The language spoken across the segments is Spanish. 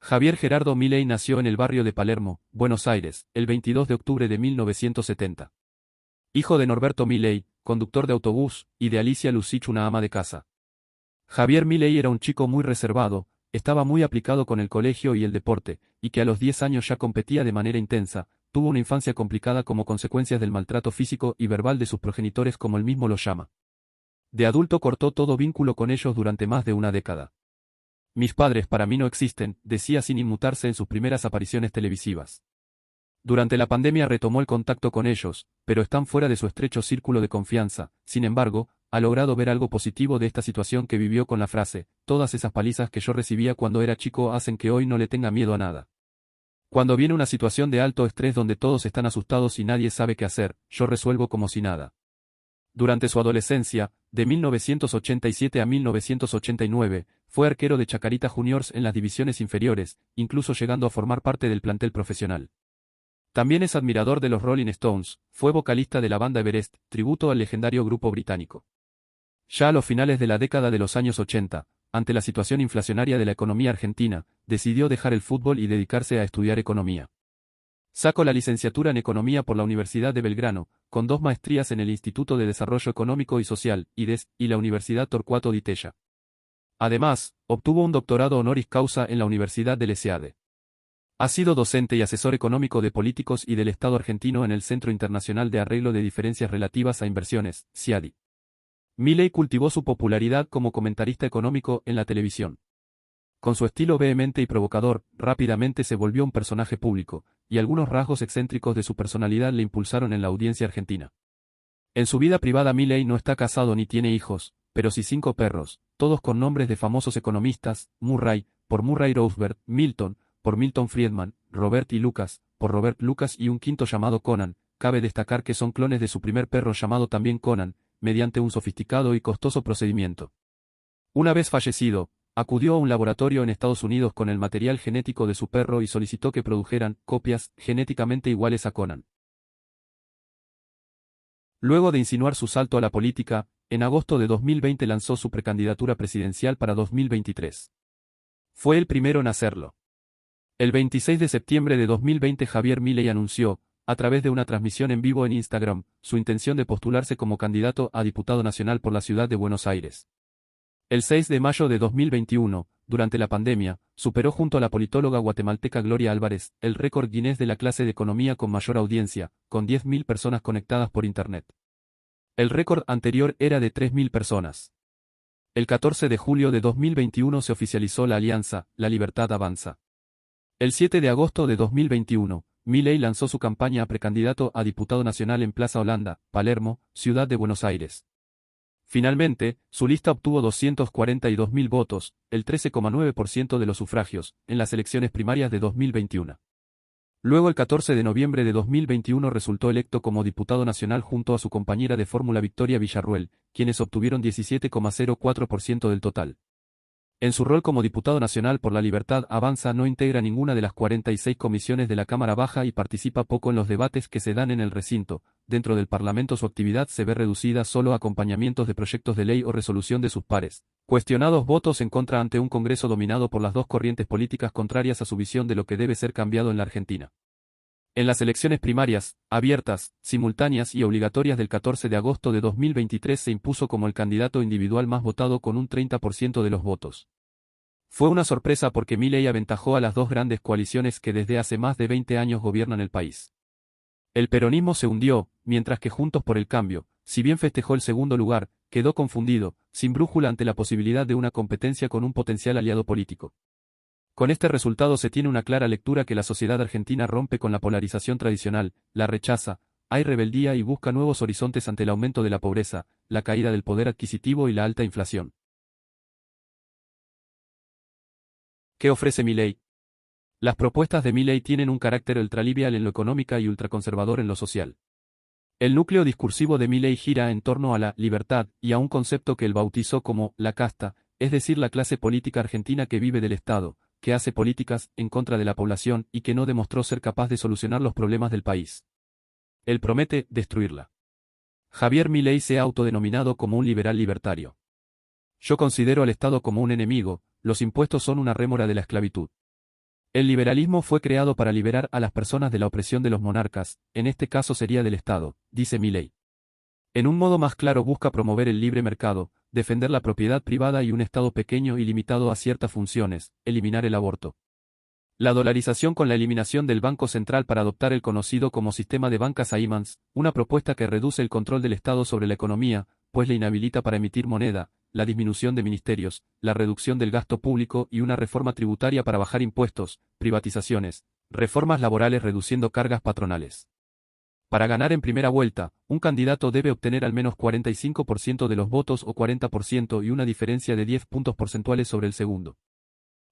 Javier Gerardo Milei nació en el barrio de Palermo, Buenos Aires, el 22 de octubre de 1970. Hijo de Norberto Milei, conductor de autobús, y de Alicia Lucich, una ama de casa. Javier Milei era un chico muy reservado, estaba muy aplicado con el colegio y el deporte, y que a los 10 años ya competía de manera intensa. Tuvo una infancia complicada como consecuencias del maltrato físico y verbal de sus progenitores, como él mismo los llama. De adulto cortó todo vínculo con ellos durante más de una década. Mis padres para mí no existen, decía sin inmutarse en sus primeras apariciones televisivas. Durante la pandemia retomó el contacto con ellos, pero están fuera de su estrecho círculo de confianza. Sin embargo, ha logrado ver algo positivo de esta situación que vivió con la frase: todas esas palizas que yo recibía cuando era chico hacen que hoy no le tenga miedo a nada. Cuando viene una situación de alto estrés donde todos están asustados y nadie sabe qué hacer, yo resuelvo como si nada. Durante su adolescencia, de 1987 a 1989, fue arquero de Chacarita Juniors en las divisiones inferiores, incluso llegando a formar parte del plantel profesional. También es admirador de los Rolling Stones, fue vocalista de la banda Everest, tributo al legendario grupo británico. Ya a los finales de la década de los años 80, ante la situación inflacionaria de la economía argentina, decidió dejar el fútbol y dedicarse a estudiar economía. Sacó la licenciatura en Economía por la Universidad de Belgrano, con 2 maestrías en el Instituto de Desarrollo Económico y Social, IDES, y la Universidad Torcuato Di Tella. Además, obtuvo un doctorado honoris causa en la Universidad del ESEADE. Ha sido docente y asesor económico de políticos y del Estado argentino en el Centro Internacional de Arreglo de Diferencias Relativas a Inversiones, CIADI. Milei cultivó su popularidad como comentarista económico en la televisión. Con su estilo vehemente y provocador, rápidamente se volvió un personaje público, y algunos rasgos excéntricos de su personalidad le impulsaron en la audiencia argentina. En su vida privada Milei no está casado ni tiene hijos, pero sí 5 perros, todos con nombres de famosos economistas: Murray, por Murray Rothbard; Milton, por Milton Friedman; Robert y Lucas, por Robert Lucas, y un quinto llamado Conan. Cabe destacar que son clones de su primer perro llamado también Conan, mediante un sofisticado y costoso procedimiento. Una vez fallecido, acudió a un laboratorio en Estados Unidos con el material genético de su perro y solicitó que produjeran copias genéticamente iguales a Conan. Luego de insinuar su salto a la política, en agosto de 2020 lanzó su precandidatura presidencial para 2023. Fue el primero en hacerlo. El 26 de septiembre de 2020 Javier Milei anunció, a través de una transmisión en vivo en Instagram, su intención de postularse como candidato a diputado nacional por la ciudad de Buenos Aires. El 6 de mayo de 2021, durante la pandemia, superó junto a la politóloga guatemalteca Gloria Álvarez el récord Guinness de la clase de economía con mayor audiencia, con 10.000 personas conectadas por Internet. El récord anterior era de 3.000 personas. El 14 de julio de 2021 se oficializó la alianza La Libertad Avanza. El 7 de agosto de 2021, Milei lanzó su campaña a precandidato a diputado nacional en Plaza Holanda, Palermo, ciudad de Buenos Aires. Finalmente, su lista obtuvo 242.000 votos, el 13,9% de los sufragios, en las elecciones primarias de 2021. Luego el 14 de noviembre de 2021 resultó electo como diputado nacional junto a su compañera de fórmula Victoria Villarruel, quienes obtuvieron 17,04% del total. En su rol como diputado nacional por la Libertad Avanza no integra ninguna de las 46 comisiones de la Cámara Baja y participa poco en los debates que se dan en el recinto. Dentro del Parlamento su actividad se ve reducida solo a acompañamientos de proyectos de ley o resolución de sus pares. Cuestionados votos en contra ante un Congreso dominado por las 2 corrientes políticas contrarias a su visión de lo que debe ser cambiado en la Argentina. En las elecciones primarias, abiertas, simultáneas y obligatorias del 14 de agosto de 2023 se impuso como el candidato individual más votado con un 30% de los votos. Fue una sorpresa porque Milei aventajó a las 2 grandes coaliciones que desde hace más de 20 años gobiernan el país. El peronismo se hundió, mientras que Juntos por el Cambio, si bien festejó el segundo lugar, quedó confundido, sin brújula ante la posibilidad de una competencia con un potencial aliado político. Con este resultado se tiene una clara lectura que la sociedad argentina rompe con la polarización tradicional, la rechaza, hay rebeldía y busca nuevos horizontes ante el aumento de la pobreza, la caída del poder adquisitivo y la alta inflación. ¿Qué ofrece Milei? Las propuestas de Milei tienen un carácter ultraliberal en lo económico y ultraconservador en lo social. El núcleo discursivo de Milei gira en torno a la libertad y a un concepto que él bautizó como la casta, es decir, la clase política argentina que vive del Estado, que hace políticas en contra de la población y que no demostró ser capaz de solucionar los problemas del país. Él promete destruirla. Javier Milei se ha autodenominado como un liberal libertario. Yo considero al Estado como un enemigo, los impuestos son una rémora de la esclavitud. El liberalismo fue creado para liberar a las personas de la opresión de los monarcas, en este caso sería del Estado, dice Milei. En un modo más claro busca promover el libre mercado, defender la propiedad privada y un Estado pequeño y limitado a ciertas funciones, eliminar el aborto. La dolarización con la eliminación del Banco Central para adoptar el conocido como sistema de bancas Aimans, una propuesta que reduce el control del Estado sobre la economía, pues le inhabilita para emitir moneda, la disminución de ministerios, la reducción del gasto público y una reforma tributaria para bajar impuestos, privatizaciones, reformas laborales reduciendo cargas patronales. Para ganar en primera vuelta, un candidato debe obtener al menos 45% de los votos o 40% y una diferencia de 10 puntos porcentuales sobre el segundo.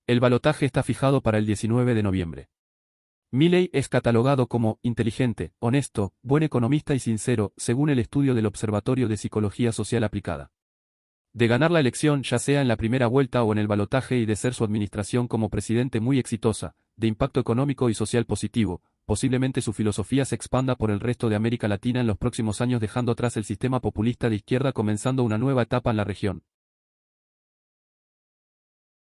El balotaje está fijado para el 19 de noviembre. Milei es catalogado como inteligente, honesto, buen economista y sincero, según el estudio del Observatorio de Psicología Social Aplicada. De ganar la elección ya sea en la primera vuelta o en el balotaje y de ser su administración como presidente muy exitosa, de impacto económico y social positivo, posiblemente su filosofía se expanda por el resto de América Latina en los próximos años dejando atrás el sistema populista de izquierda comenzando una nueva etapa en la región.